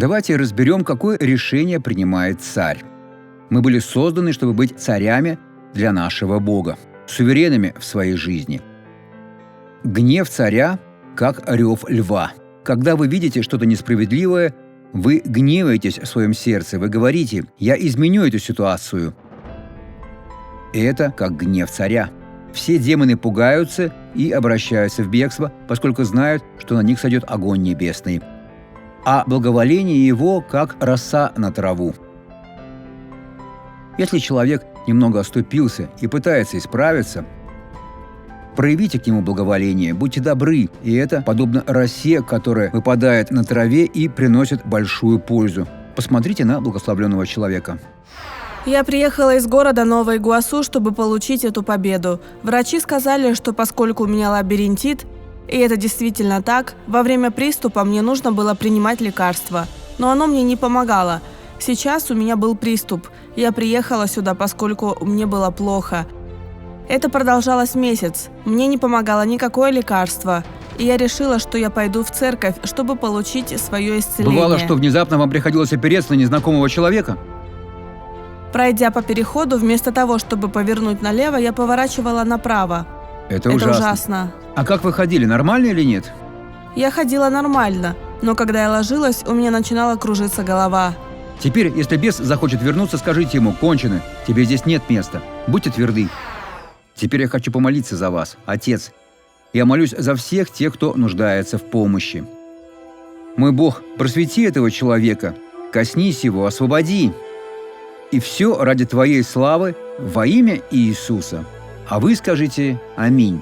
Давайте разберем, какое решение принимает царь. Мы были созданы, чтобы быть царями для нашего Бога, суверенными в своей жизни. Гнев царя – как рев льва. Когда вы видите что-то несправедливое, вы гневаетесь в своем сердце, вы говорите: «Я изменю эту ситуацию». Это как гнев царя. Все демоны пугаются и обращаются в бегство, поскольку знают, что на них сойдет огонь небесный. А благоволение его, как роса на траву. Если человек немного оступился и пытается исправиться, проявите к нему благоволение, будьте добры, и это подобно росе, которая выпадает на траве и приносит большую пользу. Посмотрите на благословленного человека. Я приехала из города Новый Игуасу, чтобы получить эту победу. Врачи сказали, что поскольку у меня лабиринтит, и это действительно так, во время приступа мне нужно было принимать лекарства. Но оно мне не помогало. Сейчас у меня был приступ. Я приехала сюда, поскольку мне было плохо. Это продолжалось месяц. Мне не помогало никакое лекарство. И я решила, что я пойду в церковь, чтобы получить свое исцеление. Бывало, что внезапно вам приходилось опереться на незнакомого человека? Пройдя по переходу, вместо того, чтобы повернуть налево, я поворачивала направо. Это ужасно. А как вы ходили, нормально или нет? Я ходила нормально, но когда я ложилась, у меня начинала кружиться голова. Теперь, если бес захочет вернуться, скажите ему: кончено, тебе здесь нет места. Будьте тверды. Теперь я хочу помолиться за вас, Отец. Я молюсь за всех тех, кто нуждается в помощи. Мой Бог, просвети этого человека, коснись его, освободи. И все ради Твоей славы во имя Иисуса. А вы скажите: аминь.